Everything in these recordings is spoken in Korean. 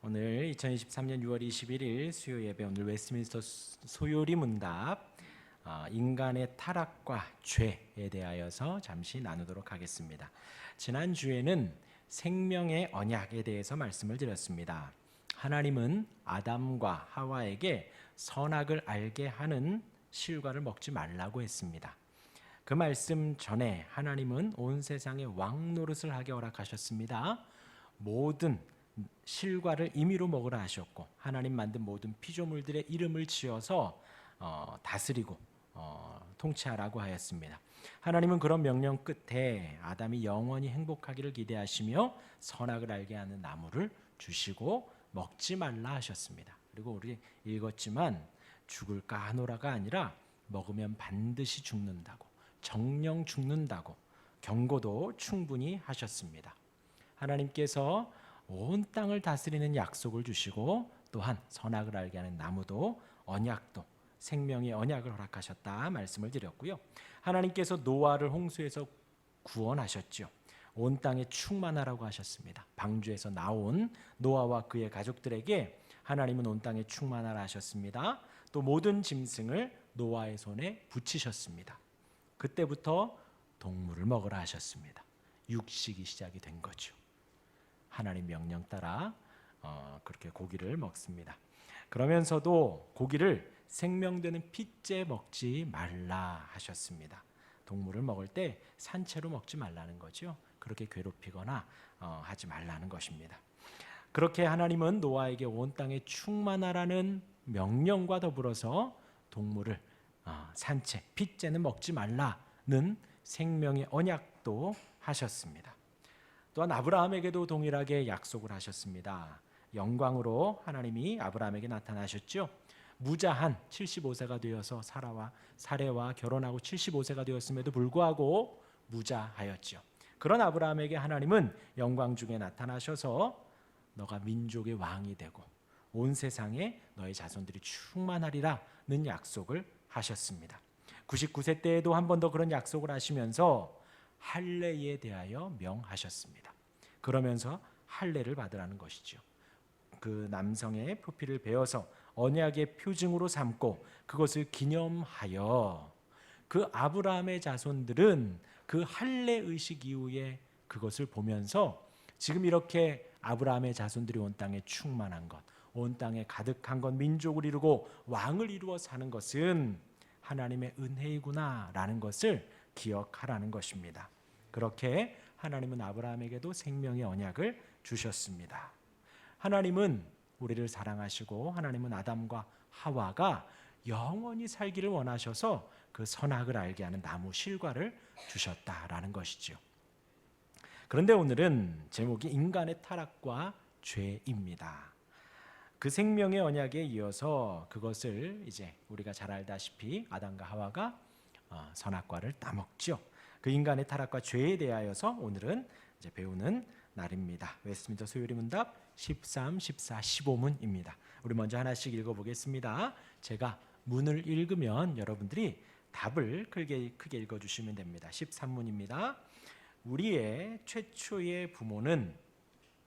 오늘 2023년 6월 21일 수요 예배, 오늘 웨스트민스터 소요리 문답 인간의 타락과 죄에 대하여서 잠시 나누도록 하겠습니다. 지난주에는 생명의 언약에 대해서 말씀을 드렸습니다. 하나님은 아담과 하와에게 선악을 알게 하는 실과를 먹지 말라고 했습니다. 그 말씀 전에 하나님은 온 세상에 왕 노릇을 하게 허락하셨습니다. 모든 실과를 임의로 먹으라 하셨고, 하나님 만든 모든 피조물들의 이름을 지어서 다스리고 통치하라고 하였습니다. 하나님은 그런 명령 끝에 아담이 영원히 행복하기를 기대하시며 선악을 알게 하는 나무를 주시고 먹지 말라 하셨습니다. 그리고 우리 읽었지만 죽을까 하노라가 아니라 먹으면 반드시 죽는다고, 정령 죽는다고 경고도 충분히 하셨습니다. 하나님께서 온 땅을 다스리는 약속을 주시고, 또한 선악을 알게 하는 나무도 언약도 생명의 언약을 허락하셨다 말씀을 드렸고요. 하나님께서 노아를 홍수에서 구원하셨죠. 온 땅에 충만하라고 하셨습니다. 방주에서 나온 노아와 그의 가족들에게 하나님은 온 땅에 충만하라 하셨습니다. 또 모든 짐승을 노아의 손에 붙이셨습니다. 그때부터 동물을 먹으라 하셨습니다. 육식이 시작이 된 거죠. 하나님 명령 따라 그렇게 고기를 먹습니다. 그러면서도 고기를 생명되는 핏째 먹지 말라 하셨습니다. 동물을 먹을 때 산채로 먹지 말라는 거죠. 그렇게 괴롭히거나 하지 말라는 것입니다. 그렇게 하나님은 노아에게 온 땅에 충만하라는 명령과 더불어서 동물을 산채, 핏째는 먹지 말라는 생명의 언약도 하셨습니다. 또한 아브라함에게도 동일하게 약속을 하셨습니다. 영광으로 하나님이 아브라함에게 나타나셨죠. 무자한 75세가 되어서 사레와 결혼하고 75세가 되었음에도 불구하고 무자하였죠. 그런 아브라함에게 하나님은 영광 중에 나타나셔서 너가 민족의 왕이 되고 온 세상에 너의 자손들이 충만하리라는 약속을 하셨습니다. 99세 때에도 한 번 더 그런 약속을 하시면서 할례에 대하여 명하셨습니다. 그러면서 할례를 받으라는 것이죠. 그 남성의 표피를 베어서 언약의 표징으로 삼고 그것을 기념하여, 그 아브라함의 자손들은 그 할례 의식 이후에 그것을 보면서 지금 이렇게 아브라함의 자손들이 온 땅에 충만한 것, 온 땅에 가득한 것, 민족을 이루고 왕을 이루어 사는 것은 하나님의 은혜이구나라는 것을 기억하라는 것입니다. 그렇게 하나님은 아브라함에게도 생명의 언약을 주셨습니다. 하나님은 우리를 사랑하시고 하나님은 아담과 하와가 영원히 살기를 원하셔서 그 선악을 알게 하는 나무 실과를 주셨다라는 것이죠. 그런데 오늘은 제목이 인간의 타락과 죄입니다. 그 생명의 언약에 이어서 그것을 이제 우리가 잘 알다시피 아담과 하와가 선악과를 따먹죠. 그 인간의 타락과 죄에 대하여서 오늘은 이제 배우는 날입니다. 웨스트민스터 소요리 문답 13, 14, 15문입니다. 우리 먼저 하나씩 읽어보겠습니다. 제가 문을 읽으면 여러분들이 답을 크게 읽어주시면 됩니다. 13문입니다. 우리의 최초의 부모는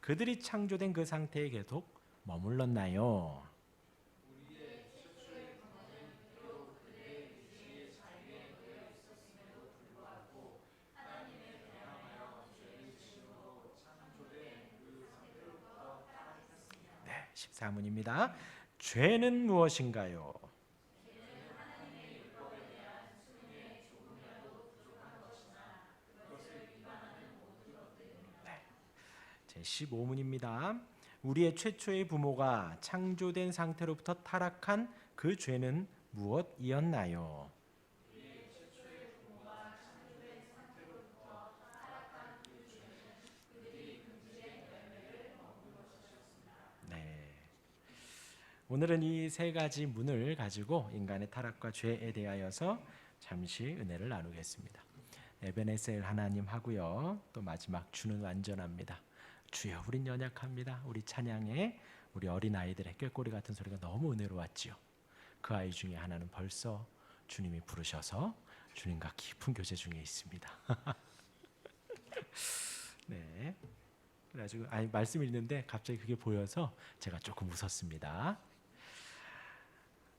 그들이 창조된 그 상태에 계속 머물렀나요? 네, 14문입니다. 죄는 무엇인가요? 네, 제 15문입니다. 우리의 최초의 부모가 창조된 상태로부터 타락한 그 죄는 무엇이었나요? 네. 오늘은 이 세 가지 문을 가지고 인간의 타락과 죄에 대하여서 잠시 은혜를 나누겠습니다. 에베네셀 하나님 하고요. 또 마지막 주는 완전합니다. 주여 우린 연약합니다. 우리 찬양에 우리 어린아이들의 꾀꼬리 같은 소리가 너무 은혜로웠지요. 그 아이 중에 하나는 벌써 주님이 부르셔서 주님과 깊은 교제 중에 있습니다. 네. 그래가지고 말씀 읽는데 갑자기 그게 보여서 제가 조금 웃었습니다.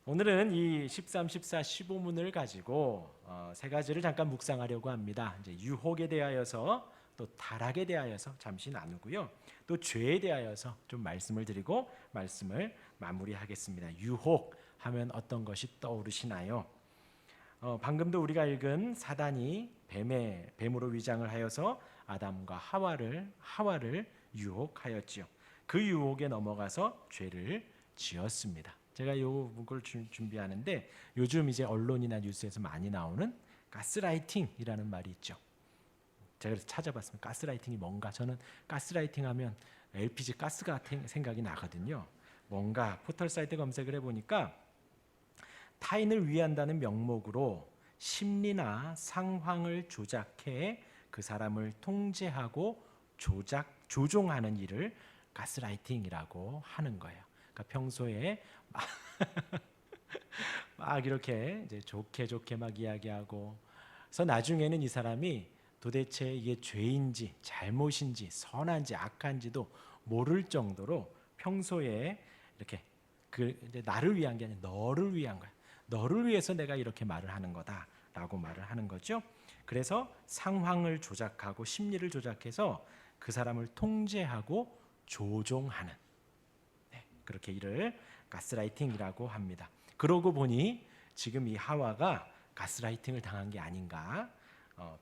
오늘은 이 13, 14, 15문을 가지고 세 가지를 잠깐 묵상하려고 합니다. 이제 유혹에 대하여서 또 타락에 대하여서 잠시 나누고요. 또 죄에 대하여서 좀 말씀을 드리고 말씀을 마무리하겠습니다. 유혹 하면 어떤 것이 떠오르시나요? 방금도 우리가 읽은 사단이 뱀으로 위장을 하여서 아담과 하와를 유혹하였지요. 그 유혹에 넘어가서 죄를 지었습니다. 제가 이 문구를 준비하는데 요즘 이제 언론이나 뉴스에서 많이 나오는 가스라이팅이라는 말이 있죠. 제가 그래서 찾아봤습니다. 가스라이팅이 뭔가? 저는 가스라이팅 하면 LPG 가스가 생각이 나거든요. 뭔가 포털 사이트 검색을 해보니까 타인을 위한다는 명목으로 심리나 상황을 조작해 그 사람을 통제하고 조종하는 일을 가스라이팅이라고 하는 거예요. 그러니까 평소에 막 이렇게 이제 좋게 막 이야기하고, 그래서 나중에는 이 사람이 도대체 이게 죄인지 잘못인지 선한지 악한지도 모를 정도로 평소에 이렇게 이제 나를 위한 게 아니라 너를 위한 거야. 너를 위해서 내가 이렇게 말을 하는 거다라고 말을 하는 거죠. 그래서 상황을 조작하고 심리를 조작해서 그 사람을 통제하고 조종하는, 그렇게 일을 가스라이팅이라고 합니다. 그러고 보니 지금 이 하와가 가스라이팅을 당한 게 아닌가.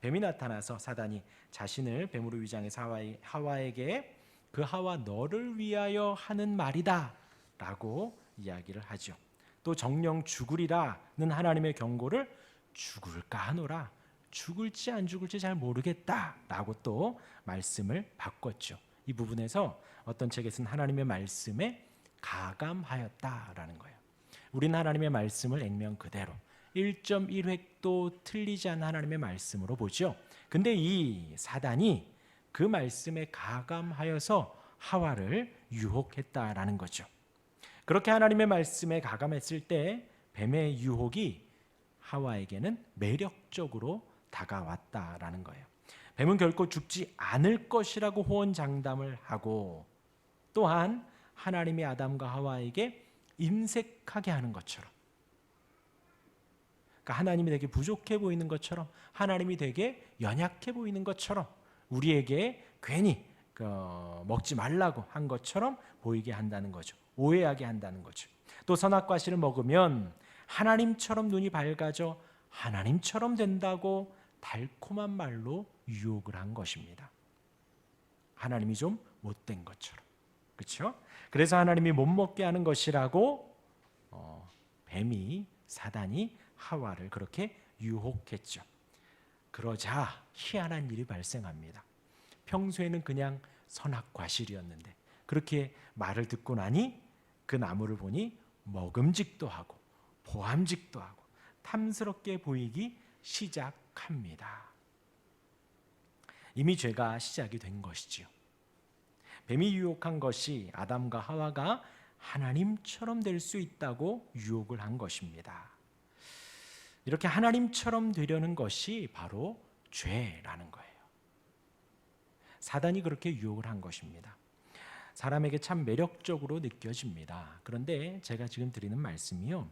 뱀이 나타나서 사단이 자신을 뱀으로 위장해서 하와에게 그 하와 너를 위하여 하는 말이다 라고 이야기를 하죠. 또 정령 죽으리라는 하나님의 경고를 죽을까 하노라, 죽을지 안 죽을지 잘 모르겠다 라고 또 말씀을 바꿨죠. 이 부분에서 어떤 책에서는 하나님의 말씀에 가감하였다라는 거예요. 우리는 하나님의 말씀을 액면 그대로 1.1획도 틀리지 않은 하나님의 말씀으로 보죠. 근데 이 사단이 그 말씀에 가감하여서 하와를 유혹했다라는 거죠. 그렇게 하나님의 말씀에 가감했을 때 뱀의 유혹이 하와에게는 매력적으로 다가왔다라는 거예요. 뱀은 결코 죽지 않을 것이라고 호언장담을 하고, 또한 하나님이 아담과 하와에게 임색하게 하는 것처럼, 그러니까 하나님이 되게 부족해 보이는 것처럼, 하나님이 되게 연약해 보이는 것처럼, 우리에게 괜히 먹지 말라고 한 것처럼 보이게 한다는 거죠. 오해하게 한다는 거죠. 또 선악과실을 먹으면 하나님처럼 눈이 밝아져 하나님처럼 된다고 달콤한 말로 유혹을 한 것입니다. 하나님이 좀 못된 것처럼, 그렇죠? 그래서 하나님이 못 먹게 하는 것이라고 뱀이, 사단이 하와를 그렇게 유혹했죠. 그러자 희한한 일이 발생합니다. 평소에는 그냥 선악과실이었는데 그렇게 말을 듣고 나니 그 나무를 보니 먹음직도 하고 보암직도 하고 탐스럽게 보이기 시작합니다. 이미 죄가 시작이 된 것이지요. 뱀이 유혹한 것이 아담과 하와가 하나님처럼 될 수 있다고 유혹을 한 것입니다. 이렇게 하나님처럼 되려는 것이 바로 죄라는 거예요. 사단이 그렇게 유혹을 한 것입니다. 사람에게 참 매력적으로 느껴집니다. 그런데 제가 지금 드리는 말씀이요,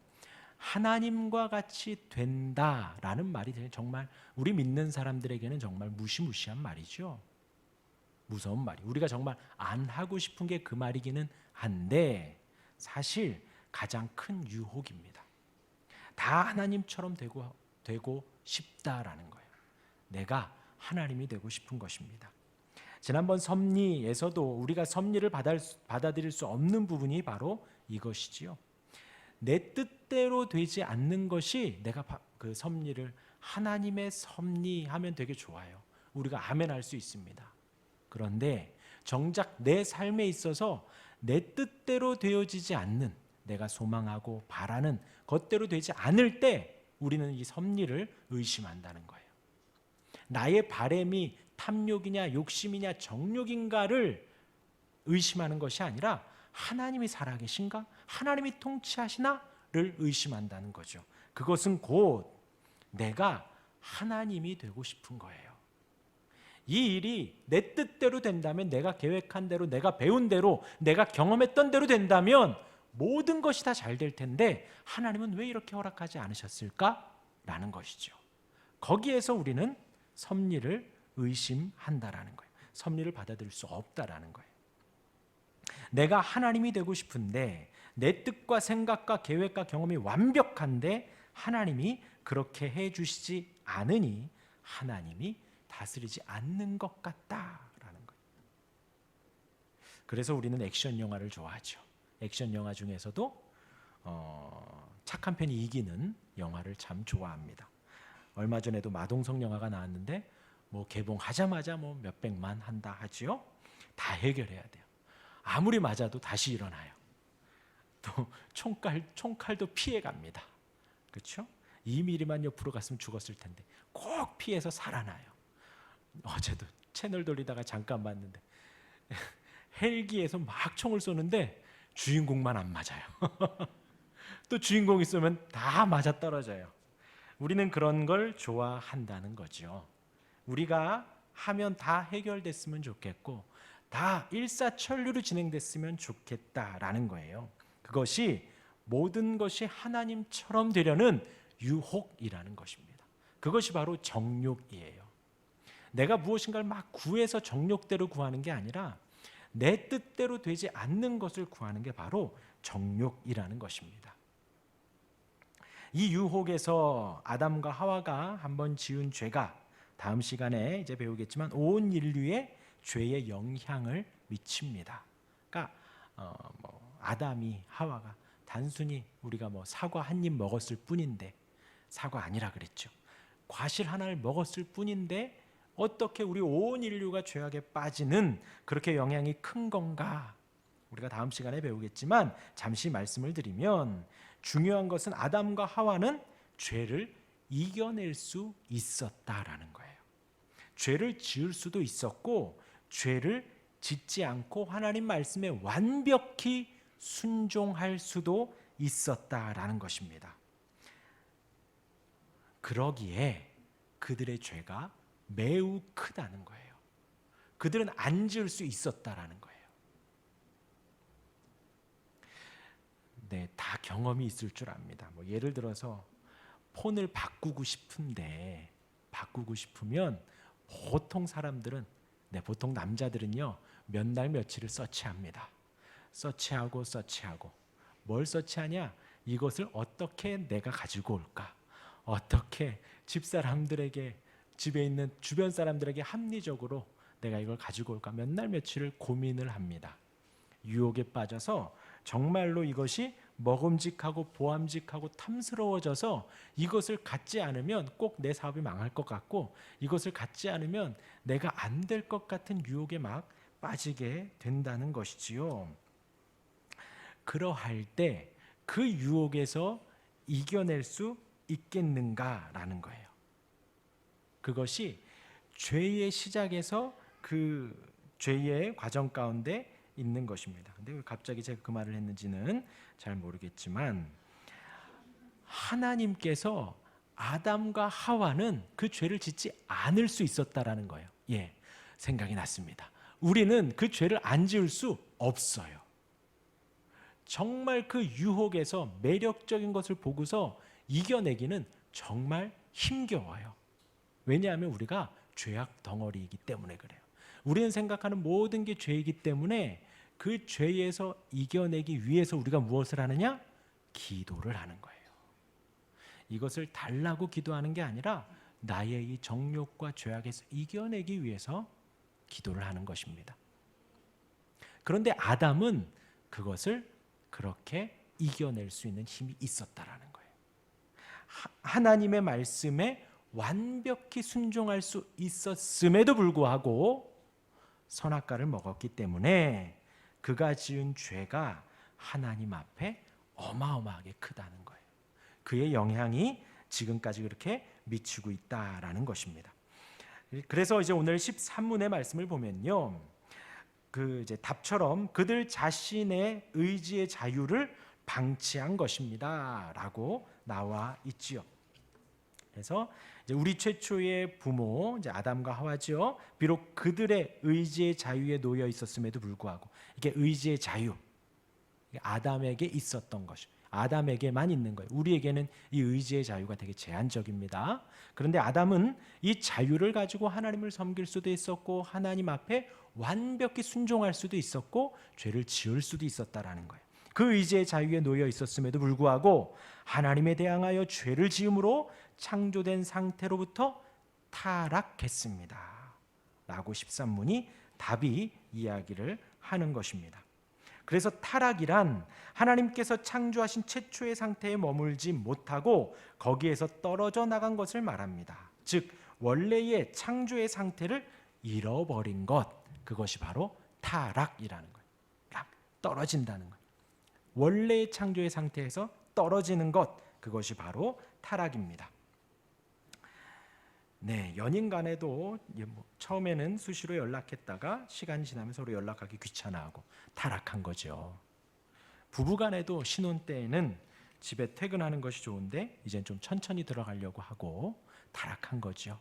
하나님과 같이 된다라는 말이 정말 우리 믿는 사람들에게는 정말 무시무시한 말이죠. 무서운 말이, 우리가 정말 안 하고 싶은 게 그 말이기는 한데 사실 가장 큰 유혹입니다. 다 하나님처럼 되고 싶다라는 거예요. 내가 하나님이 되고 싶은 것입니다. 지난번 섭리에서도 우리가 섭리를 받아들일 수 없는 부분이 바로 이것이지요. 내 뜻대로 되지 않는 것이, 내가 그 섭리를 하나님의 섭리하면 되게 좋아요. 우리가 아멘 할 수 있습니다. 그런데 정작 내 삶에 있어서 내 뜻대로 되어지지 않는, 내가 소망하고 바라는 것대로 되지 않을 때 우리는 이 섭리를 의심한다는 거예요. 나의 바램이 탐욕이냐 욕심이냐 정욕인가를 의심하는 것이 아니라 하나님이 살아계신가? 하나님이 통치하시나?를 의심한다는 거죠. 그것은 곧 내가 하나님이 되고 싶은 거예요. 이 일이 내 뜻대로 된다면, 내가 계획한 대로, 내가 배운 대로, 내가 경험했던 대로 된다면 모든 것이 다 잘 될 텐데 하나님은 왜 이렇게 허락하지 않으셨을까? 라는 것이죠. 거기에서 우리는 섭리를 의심한다라는 거예요. 섭리를 받아들일 수 없다라는 거예요. 내가 하나님이 되고 싶은데 내 뜻과 생각과 계획과 경험이 완벽한데 하나님이 그렇게 해주시지 않으니 하나님이 다스리지 않는 것 같다라는 거예요. 그래서 우리는 액션 영화를 좋아하죠. 액션 영화 중에서도 착한 편이 이기는 영화를 참 좋아합니다. 얼마 전에도 마동석 영화가 나왔는데 뭐 개봉하자마자 뭐 몇백만 한다 하지요. 다 해결해야 돼요. 아무리 맞아도 다시 일어나요. 또 총칼도 피해갑니다. 그렇죠? 2mm만 옆으로 갔으면 죽었을 텐데 꼭 피해서 살아나요. 어제도 채널 돌리다가 잠깐 봤는데 헬기에서 막 총을 쏘는데 주인공만 안 맞아요. 또 주인공이 쏘면 다 맞아 떨어져요. 우리는 그런 걸 좋아한다는 거죠. 우리가 하면 다 해결됐으면 좋겠고 다 일사천리로 진행됐으면 좋겠다라는 거예요. 그것이 모든 것이 하나님처럼 되려는 유혹이라는 것입니다. 그것이 바로 정욕이에요. 내가 무엇인가를 막 구해서 정욕대로 구하는 게 아니라 내 뜻대로 되지 않는 것을 구하는 게 바로 정욕이라는 것입니다. 이 유혹에서 아담과 하와가 한번 지은 죄가 다음 시간에 이제 배우겠지만 온 인류의 죄의 영향을 미칩니다. 그러니까 아담이 하와가 단순히 우리가 뭐 사과 한 입 먹었을 뿐인데, 사과 아니라 그랬죠. 과실 하나를 먹었을 뿐인데 어떻게 우리 온 인류가 죄악에 빠지는 그렇게 영향이 큰 건가? 우리가 다음 시간에 배우겠지만 잠시 말씀을 드리면 중요한 것은 아담과 하와는 죄를 이겨낼 수 있었다라는 거예요. 죄를 지을 수도 있었고 죄를 짓지 않고 하나님 말씀에 완벽히 순종할 수도 있었다라는 것입니다. 그러기에 그들의 죄가 매우 크다는 거예요. 그들은 안 지을 수 있었다라는 거예요. 네, 다 경험이 있을 줄 압니다. 뭐 예를 들어서 폰을 바꾸고 싶은데 바꾸고 싶으면 보통 사람들은, 보통 남자들은요 몇 날 며칠을 서치합니다. 서치하고 뭘 서치하냐? 이것을 어떻게 내가 가지고 올까? 어떻게 집사람들에게, 집에 있는 주변 사람들에게 합리적으로 내가 이걸 가지고 올까? 몇 날 며칠을 고민을 합니다. 유혹에 빠져서 정말로 이것이 먹음직하고 보암직하고 탐스러워져서 이것을 갖지 않으면 꼭 내 사업이 망할 것 같고 이것을 갖지 않으면 내가 안 될 것 같은 유혹에 막 빠지게 된다는 것이지요. 그러할 때 그 유혹에서 이겨낼 수 있겠는가라는 거예요. 그것이 죄의 시작에서 그 죄의 과정 가운데 있는 것입니다. 근데 왜 갑자기 제가 그 말을 했는지는 잘 모르겠지만 하나님께서 아담과 하와는 그 죄를 짓지 않을 수 있었다라는 거예요. 생각이 났습니다. 우리는 그 죄를 안 지을 수 없어요. 정말 그 유혹에서 매력적인 것을 보고서 이겨내기는 정말 힘겨워요. 왜냐하면 우리가 죄악 덩어리이기 때문에 그래요. 우리는 생각하는 모든 게 죄이기 때문에 그 죄에서 이겨내기 위해서 우리가 무엇을 하느냐? 기도를 하는 거예요. 이것을 달라고 기도하는 게 아니라 나의 이 정욕과 죄악에서 이겨내기 위해서 기도를 하는 것입니다. 그런데 아담은 그것을 그렇게 이겨낼 수 있는 힘이 있었다라는 거예요. 하나님의 말씀에 완벽히 순종할 수 있었음에도 불구하고 선악과를 먹었기 때문에 그가 지은 죄가 하나님 앞에 어마어마하게 크다는 거예요. 그의 영향이 지금까지 그렇게 미치고 있다라는 것입니다. 그래서 이제 오늘 13문의 말씀을 보면요, 그 이제 답처럼 그들 자신의 의지의 자유를 방치한 것입니다라고 나와 있지요. 해서 이제 우리 최초의 부모 이제 아담과 하와죠. 비록 그들의 의지의 자유에 놓여 있었음에도 불구하고 이게 의지의 자유, 아담에게 있었던 것이 아담에게만 있는 거예요. 우리에게는 이 의지의 자유가 되게 제한적입니다. 그런데 아담은 이 자유를 가지고 하나님을 섬길 수도 있었고 하나님 앞에 완벽히 순종할 수도 있었고 죄를 지을 수도 있었다라는 거예요. 그 의지의 자유에 놓여 있었음에도 불구하고 하나님에 대항하여 죄를 지음으로 창조된 상태로부터 타락했습니다. 라고 13문이 답이 이야기를 하는 것입니다. 그래서 타락이란 하나님께서 창조하신 최초의 상태에 머물지 못하고 거기에서 떨어져 나간 것을 말합니다. 즉 원래의 창조의 상태를 잃어버린 것, 그것이 바로 타락이라는 거예요. 떨어진다는 거예요. 원래의 창조의 상태에서 떨어지는 것, 그것이 바로 타락입니다. 네, 연인 간에도 처음에는 수시로 연락했다가 시간이 지나면 서로 연락하기 귀찮아하고 타락한 거죠. 부부 간에도 신혼 때에는 집에 퇴근하는 것이 좋은데 이젠 좀 천천히 들어가려고 하고 타락한 거죠.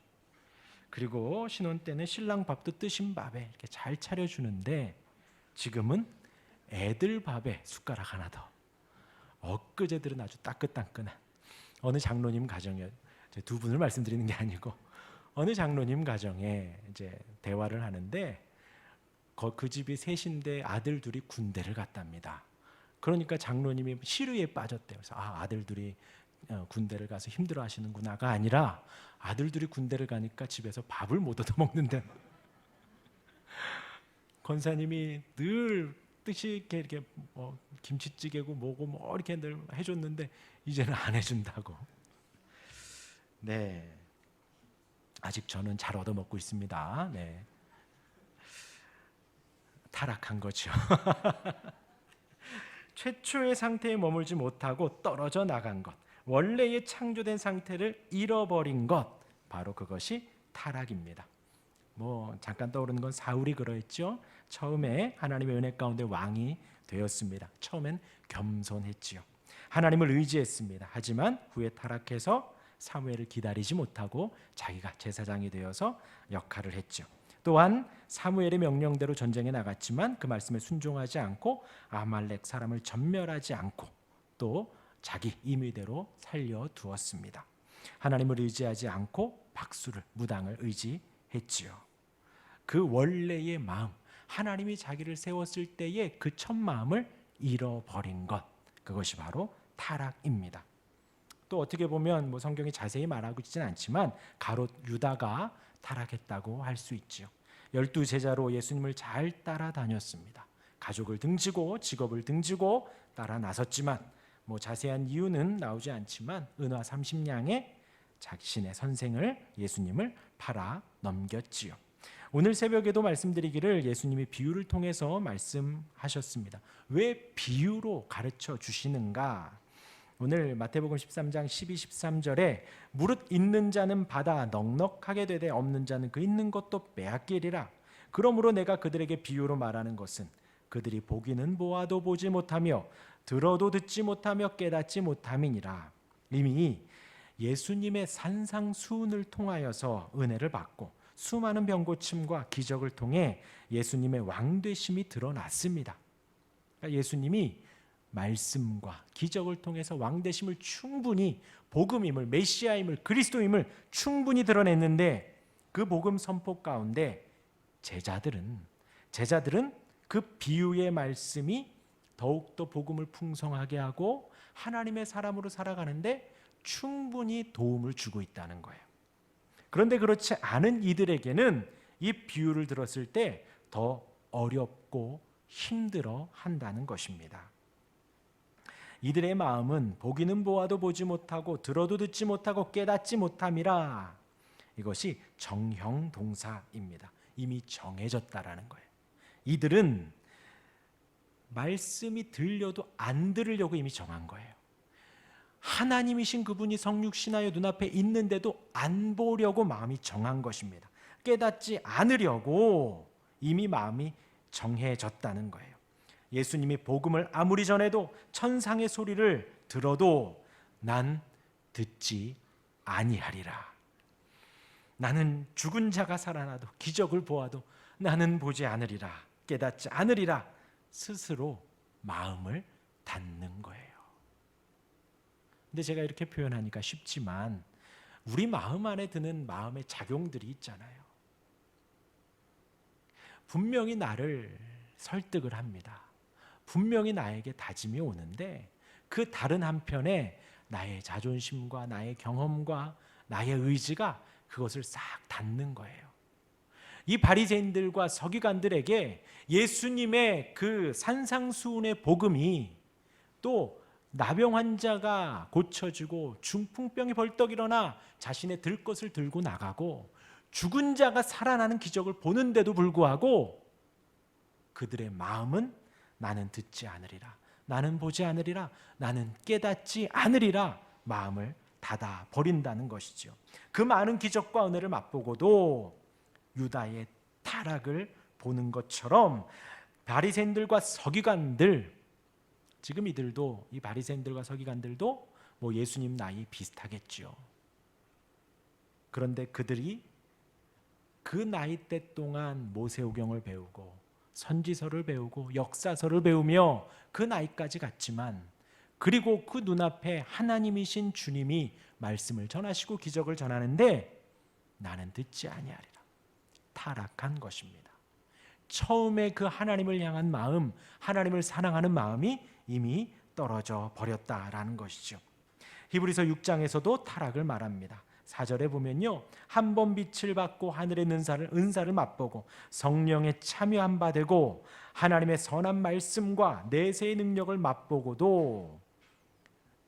그리고 신혼 때는 신랑 밥도 뜨신 밥에 이렇게 잘 차려주는데 지금은 애들 밥에 숟가락 하나 더. 엊그제들은 아주 따끈따끈한 어느 장로님 가정에, 두 분을 말씀드리는 게 아니고 어느 장로님 가정에 이제 대화를 하는데 그 집이 셋인데 아들 둘이 군대를 갔답니다. 그러니까 장로님이 시류에 빠졌대요. 그래서 아들 둘이 군대를 가서 힘들어하시는구나가 아니라 아들 둘이 군대를 가니까 집에서 밥을 못 얻어 먹는데 권사님이 늘 뜻이 이렇게 김치찌개고 뭐고 뭐 이렇게 늘 해줬는데 이제는 안 해준다고. 네, 아직 저는 잘 얻어 먹고 있습니다. 네, 타락한 거죠. 최초의 상태에 머물지 못하고 떨어져 나간 것, 원래의 창조된 상태를 잃어버린 것, 바로 그것이 타락입니다. 잠깐 떠오르는 건 사울이 그러했죠. 처음에 하나님의 은혜 가운데 왕이 되었습니다. 처음엔 겸손했지요. 하나님을 의지했습니다. 하지만 후에 타락해서 사무엘을 기다리지 못하고 자기가 제사장이 되어서 역할을 했죠. 또한 사무엘의 명령대로 전쟁에 나갔지만 그 말씀에 순종하지 않고 아말렉 사람을 전멸하지 않고 또 자기 임의대로 살려두었습니다. 하나님을 의지하지 않고 박수를, 무당을 의지했지요. 그 원래의 마음, 하나님이 자기를 세웠을 때의 그 첫 마음을 잃어버린 것, 그것이 바로 타락입니다. 또 어떻게 보면 성경이 자세히 말하고 있지는 않지만 가롯 유다가 타락했다고 할 수 있지요. 12 제자로 예수님을 잘 따라다녔습니다. 가족을 등지고 직업을 등지고 따라 나섰지만 자세한 이유는 나오지 않지만 은화 30냥에 자신의 선생을 예수님을 팔아 넘겼지요. 오늘 새벽에도 말씀드리기를 예수님이 비유를 통해서 말씀하셨습니다. 왜 비유로 가르쳐 주시는가? 오늘 마태복음 13장 12, 13절에 무릇 있는 자는 받아 넉넉하게 되되 없는 자는 그 있는 것도 빼앗기리라. 그러므로 내가 그들에게 비유로 말하는 것은 그들이 보기는 보아도 보지 못하며 들어도 듣지 못하며 깨닫지 못함이니라. 이미 예수님의 산상수훈을 통하여서 은혜를 받고 수많은 병고침과 기적을 통해 예수님의 왕되심이 드러났습니다. 그러니까 예수님이 말씀과 기적을 통해서 왕되심을 충분히, 복음임을, 메시아임을, 그리스도임을 충분히 드러냈는데 그 복음 선포 가운데 제자들은 그 비유의 말씀이 더욱더 복음을 풍성하게 하고 하나님의 사람으로 살아가는데 충분히 도움을 주고 있다는 거예요. 그런데 그렇지 않은 이들에게는 이 비유를 들었을 때 더 어렵고 힘들어 한다는 것입니다. 이들의 마음은 보기는 보아도 보지 못하고 들어도 듣지 못하고 깨닫지 못함이라. 이것이 정형 동사입니다. 이미 정해졌다라는 거예요. 이들은 말씀이 들려도 안 들으려고 이미 정한 거예요. 하나님이신 그분이 성육신하여 눈앞에 있는데도 안 보려고 마음이 정한 것입니다. 깨닫지 않으려고 이미 마음이 정해졌다는 거예요. 예수님이 복음을 아무리 전해도 천상의 소리를 들어도 난 듣지 아니하리라. 나는 죽은 자가 살아나도 기적을 보아도 나는 보지 않으리라. 깨닫지 않으리라. 스스로 마음을 닫는 거예요. 근데 제가 이렇게 표현하니까 쉽지만 우리 마음 안에 드는 마음의 작용들이 있잖아요. 분명히 나를 설득을 합니다. 분명히 나에게 다짐이 오는데 그 다른 한편에 나의 자존심과 나의 경험과 나의 의지가 그것을 싹 닫는 거예요. 이 바리새인들과 서기관들에게 예수님의 그 산상수훈의 복음이, 또 나병 환자가 고쳐지고 중풍병이 벌떡 일어나 자신의 들 것을 들고 나가고 죽은 자가 살아나는 기적을 보는데도 불구하고 그들의 마음은 나는 듣지 않으리라, 나는 보지 않으리라, 나는 깨닫지 않으리라 마음을 닫아 버린다는 것이죠. 그 많은 기적과 은혜를 맛보고도 유다의 타락을 보는 것처럼 바리새인들과 서기관들, 지금 이들도, 이 바리새인들과 서기관들도 뭐 예수님 나이 비슷하겠죠. 그런데 그들이 그 나이대 동안 모세오경을 배우고 선지서를 배우고 역사서를 배우며 그 나이까지 갔지만, 그리고 그 눈앞에 하나님이신 주님이 말씀을 전하시고 기적을 전하는데 나는 듣지 아니하리라. 타락한 것입니다. 처음에 그 하나님을 향한 마음, 하나님을 사랑하는 마음이 이미 떨어져 버렸다라는 것이죠. 히브리서 6장에서도 타락을 말합니다. 4절에 보면요, 한 번 빛을 받고 하늘의 은사를 맛보고 성령에 참여한 바 되고 하나님의 선한 말씀과 내세의 능력을 맛보고도,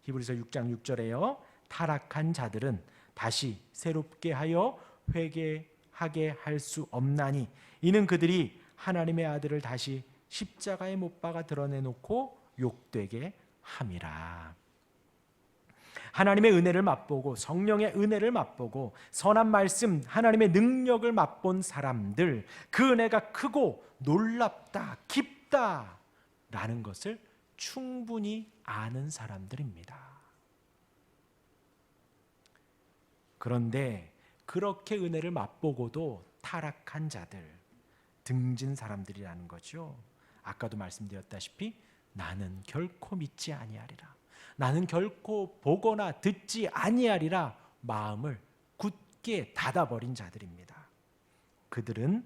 히브리서 6장 6절에요, 타락한 자들은 다시 새롭게 하여 회개하게 할 수 없나니 이는 그들이 하나님의 아들을 다시 십자가에 못 박아 드러내놓고 욕되게 함이라. 하나님의 은혜를 맛보고 성령의 은혜를 맛보고 선한 말씀, 하나님의 능력을 맛본 사람들, 그 은혜가 크고 놀랍다, 깊다 라는 것을 충분히 아는 사람들입니다. 그런데 그렇게 은혜를 맛보고도 타락한 자들, 등진 사람들이라는 거죠. 아까도 말씀드렸다시피 나는 결코 믿지 아니하리라, 나는 결코 보거나 듣지 아니하리라 마음을 굳게 닫아버린 자들입니다. 그들은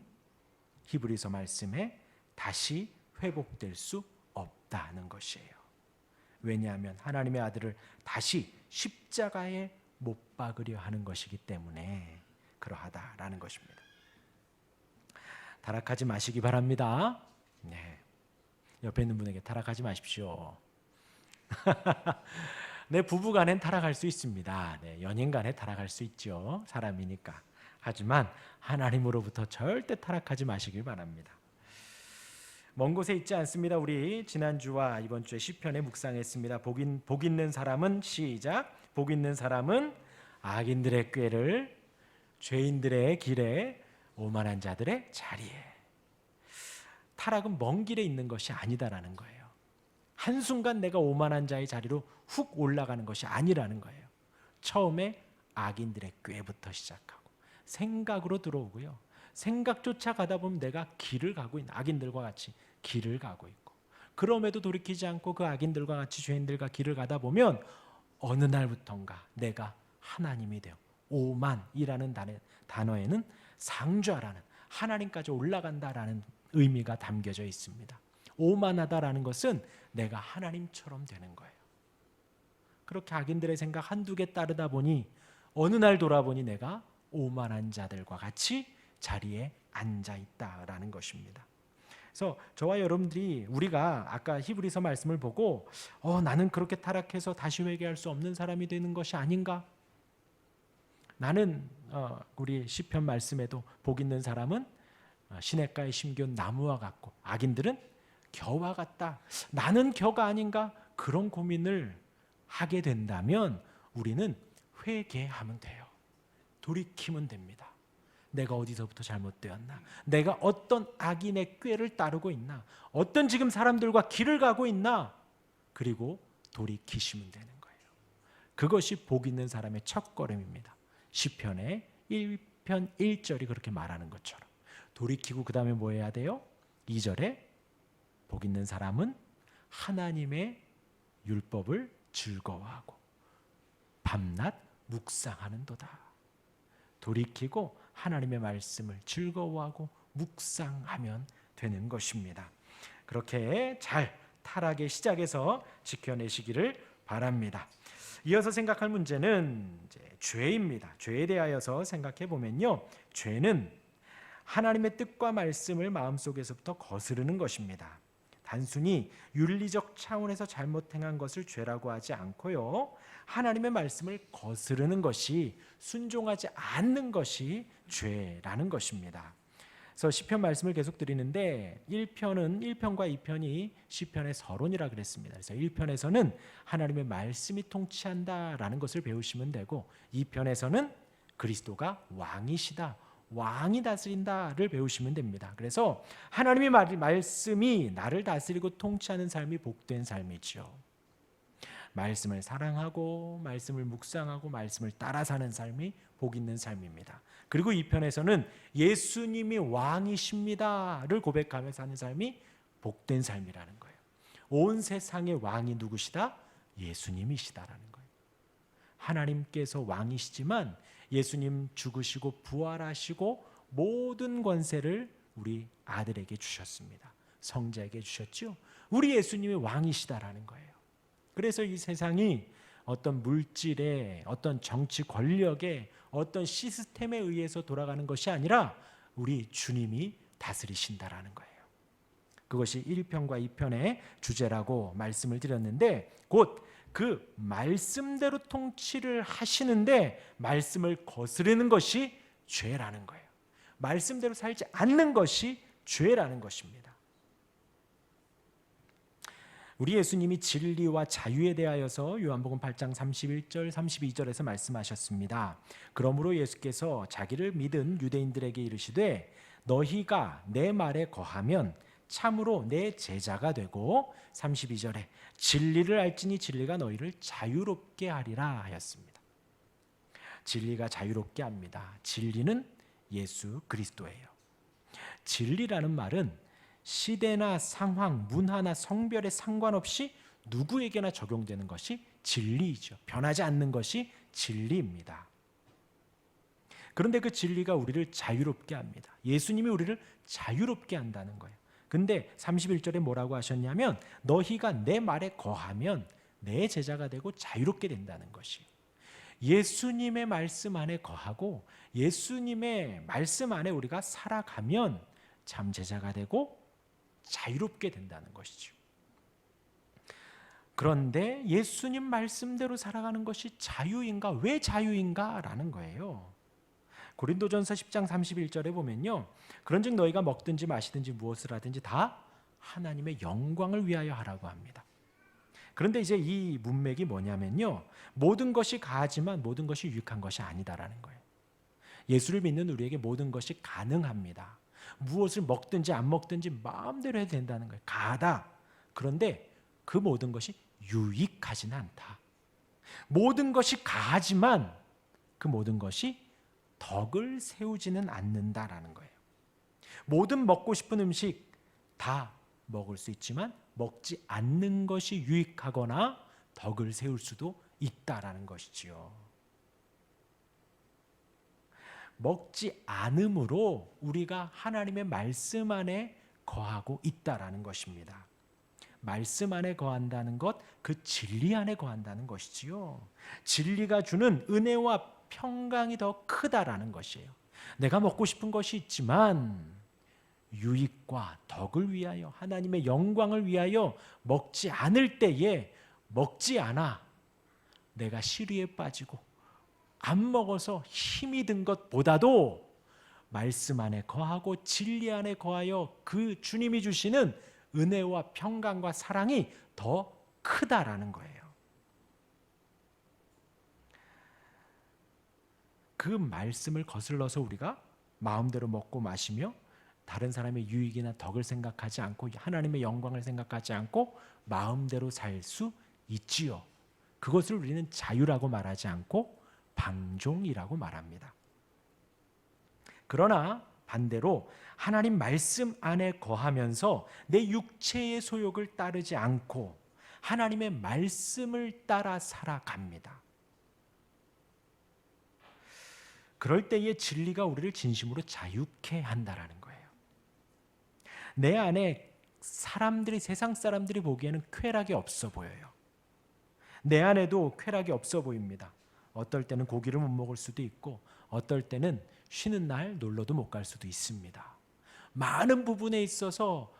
히브리서 말씀에 다시 회복될 수 없다는 것이에요. 왜냐하면 하나님의 아들을 다시 십자가에 못 박으려 하는 것이기 때문에 그러하다라는 것입니다. 타락하지 마시기 바랍니다. 네. 옆에 있는 분에게 타락하지 마십시오. 네, 부부간엔 타락할 수 있습니다. 네, 연인간에 타락할 수 있죠. 사람이니까. 하지만 하나님으로부터 절대 타락하지 마시길 바랍니다. 먼 곳에 있지 않습니다. 우리 지난주와 이번 주에 시편에 묵상했습니다. 복 있는 사람은, 시작, 복 있는 사람은 악인들의 꾀를, 죄인들의 길에, 오만한 자들의 자리에. 타락은 먼 길에 있는 것이 아니다라는 거예요. 한순간 내가 오만한 자의 자리로 훅 올라가는 것이 아니라는 거예요. 처음에 악인들의 꾀부터 시작하고 생각으로 들어오고요, 생각조차 가다 보면 내가 길을 가고 있는, 악인들과 같이 길을 가고 있고, 그럼에도 돌이키지 않고 그 악인들과 같이 죄인들과 길을 가다 보면 어느 날부턴가 내가 하나님이 되어, 오만이라는 단어에는 상좌라는, 하나님까지 올라간다라는 의미가 담겨져 있습니다. 오만하다라는 것은 내가 하나님처럼 되는 거예요. 그렇게 악인들의 생각 한두 개 따르다 보니 어느 날 돌아보니 내가 오만한 자들과 같이 자리에 앉아 있다라는 것입니다. 그래서 저와 여러분들이, 우리가 아까 히브리서 말씀을 보고 나는 그렇게 타락해서 다시 회개할 수 없는 사람이 되는 것이 아닌가? 나는 우리 시편 말씀에도 복 있는 사람은 시냇가에 심겨온 나무와 같고 악인들은 겨와 같다, 나는 겨가 아닌가? 그런 고민을 하게 된다면 우리는 회개하면 돼요. 돌이키면 됩니다. 내가 어디서부터 잘못되었나? 내가 어떤 악인의 꾀를 따르고 있나? 어떤 지금 사람들과 길을 가고 있나? 그리고 돌이키시면 되는 거예요. 그것이 복 있는 사람의 첫걸음입니다. 시편의 1편 1절이 그렇게 말하는 것처럼 돌이키고 그 다음에 뭐 해야 돼요? 2절에 복 있는 사람은 하나님의 율법을 즐거워하고 밤낮 묵상하는도다. 돌이키고 하나님의 말씀을 즐거워하고 묵상하면 되는 것입니다. 그렇게 잘 타락의 시작에서 지켜내시기를 바랍니다. 이어서 생각할 문제는 이제 죄입니다. 죄에 대하여서 생각해 보면요, 죄는 하나님의 뜻과 말씀을 마음속에서부터 거스르는 것입니다. 단순히 윤리적 차원에서 잘못 행한 것을 죄라고 하지 않고요, 하나님의 말씀을 거스르는 것이, 순종하지 않는 것이 죄라는 것입니다. 그래서 시편 말씀을 계속 드리는데 1편과 2편이 시편의 서론이라 그랬습니다. 그래서 1편에서는 하나님의 말씀이 통치한다라는 것을 배우시면 되고, 2편에서는 그리스도가 왕이시다, 왕이 다스린다를 배우시면 됩니다. 그래서 하나님의 말씀이 나를 다스리고 통치하는 삶이 복된 삶이죠. 말씀을 사랑하고 말씀을 묵상하고 말씀을 따라 사는 삶이 복 있는 삶입니다. 그리고 이 편에서는 예수님이 왕이십니다를 고백하며 사는 삶이 복된 삶이라는 거예요. 온 세상의 왕이 누구시다? 예수님이시다라는 거예요. 하나님께서 왕이시지만 예수님 죽으시고 부활하시고 모든 권세를 우리 아들에게 주셨습니다. 성자에게 주셨죠. 우리 예수님이 왕이시다라는 거예요. 그래서 이 세상이 어떤 물질에, 어떤 정치 권력에, 어떤 시스템에 의해서 돌아가는 것이 아니라 우리 주님이 다스리신다라는 거예요. 그것이 1편과 2편의 주제라고 말씀을 드렸는데, 곧 그 말씀대로 통치를 하시는데 말씀을 거스르는 것이 죄라는 거예요. 말씀대로 살지 않는 것이 죄라는 것입니다. 우리 예수님이 진리와 자유에 대하여서 요한복음 8장 31절 32절에서 말씀하셨습니다. 그러므로 예수께서 자기를 믿은 유대인들에게 이르시되 너희가 내 말에 거하면 참으로 내 제자가 되고, 32절에 진리를 알지니 진리가 너희를 자유롭게 하리라 하였습니다. 진리가 자유롭게 합니다. 진리는 예수 그리스도예요. 진리라는 말은 시대나 상황, 문화나 성별에 상관없이 누구에게나 적용되는 것이 진리이죠. 변하지 않는 것이 진리입니다. 그런데 그 진리가 우리를 자유롭게 합니다. 예수님이 우리를 자유롭게 한다는 거예요. 근데 31절에 뭐라고 하셨냐면 너희가 내 말에 거하면 내 제자가 되고 자유롭게 된다는 것이, 예수님의 말씀 안에 거하고 예수님의 말씀 안에 우리가 살아가면 참 제자가 되고 자유롭게 된다는 것이죠. 그런데 예수님 말씀대로 살아가는 것이 자유인가? 왜 자유인가? 라는 거예요. 고린도전서 10장 31절에 보면요, 그런즉 너희가 먹든지 마시든지 무엇을 하든지 다 하나님의 영광을 위하여 하라고 합니다. 그런데 이제 이 문맥이 뭐냐면요, 모든 것이 가하지만 모든 것이 유익한 것이 아니다라는 거예요. 예수를 믿는 우리에게 모든 것이 가능합니다. 무엇을 먹든지 안 먹든지 마음대로 해도 된다는 거예요. 가하다. 그런데 그 모든 것이 유익하지는 않다. 모든 것이 가하지만 그 모든 것이 덕을 세우지는 않는다라는 거예요. 모든 먹고 싶은 음식 다 먹을 수 있지만 먹지 않는 것이 유익하거나 덕을 세울 수도 있다라는 것이지요. 먹지 않음으로 우리가 하나님의 말씀 안에 거하고 있다라는 것입니다. 말씀 안에 거한다는 것, 그 진리 안에 거한다는 것이지요. 진리가 주는 은혜와 평강이 더 크다라는 것이에요. 내가 먹고 싶은 것이 있지만 유익과 덕을 위하여, 하나님의 영광을 위하여 먹지 않을 때에 먹지 않아 내가 시리에 빠지고 안 먹어서 힘이 든 것보다도 말씀 안에 거하고 진리 안에 거하여 그 주님이 주시는 은혜와 평강과 사랑이 더 크다라는 거예요. 그 말씀을 거슬러서 우리가 마음대로 먹고 마시며 다른 사람의 유익이나 덕을 생각하지 않고 하나님의 영광을 생각하지 않고 마음대로 살 수 있지요. 그것을 우리는 자유라고 말하지 않고 방종이라고 말합니다. 그러나 반대로 하나님 말씀 안에 거하면서 내 육체의 소욕을 따르지 않고 하나님의 말씀을 따라 살아갑니다. 그럴 때의 진리가 우리를 진심으로 자유케 한다라는 거예요. 내 안에 세상 사람들이 보기에는 쾌락이 없어 보여요. 내 안에도 쾌락이 없어 보입니다. 어떨 때는 고기를 못 먹을 수도 있고 어떨 때는 쉬는 날 놀러도 못 갈 수도 있습니다. 많은 부분에 있어서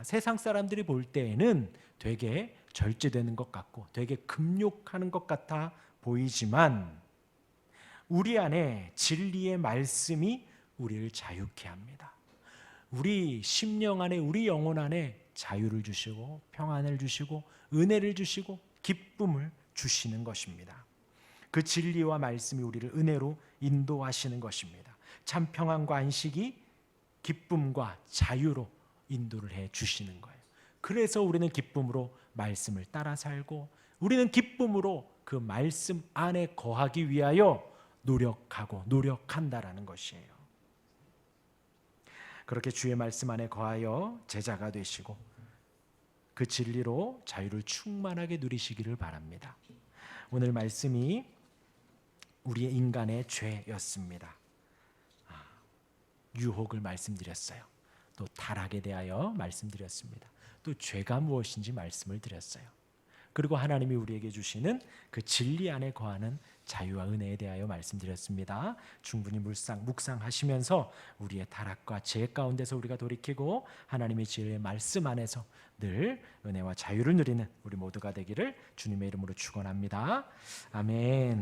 세상 사람들이 볼 때에는 되게 절제되는 것 같고 되게 금욕하는 것 같아 보이지만 우리 안에 진리의 말씀이 우리를 자유케 합니다. 우리 심령 안에, 우리 영혼 안에 자유를 주시고 평안을 주시고 은혜를 주시고 기쁨을 주시는 것입니다. 그 진리와 말씀이 우리를 은혜로 인도하시는 것입니다. 참 평안과 안식이 기쁨과 자유로 인도를 해 주시는 거예요. 그래서 우리는 기쁨으로 말씀을 따라 살고 우리는 기쁨으로 그 말씀 안에 거하기 위하여 노력하고 노력한다라는 것이에요. 그렇게 주의 말씀 안에 거하여 제자가 되시고 그 진리로 자유를 충만하게 누리시기를 바랍니다. 오늘 말씀이 우리의 인간의 죄였습니다. 유혹을 말씀드렸어요. 또 타락에 대하여 말씀드렸습니다. 또 죄가 무엇인지 말씀을 드렸어요. 그리고 하나님이 우리에게 주시는 그 진리 안에 거하는 자유와 은혜에 대하여 말씀드렸습니다. 충분히 묵상하시면서 우리의 타락과 죄 가운데서 우리가 돌이키고 하나님의 진리의 말씀 안에서 늘 은혜와 자유를 누리는 우리 모두가 되기를 주님의 이름으로 축원합니다. 아멘.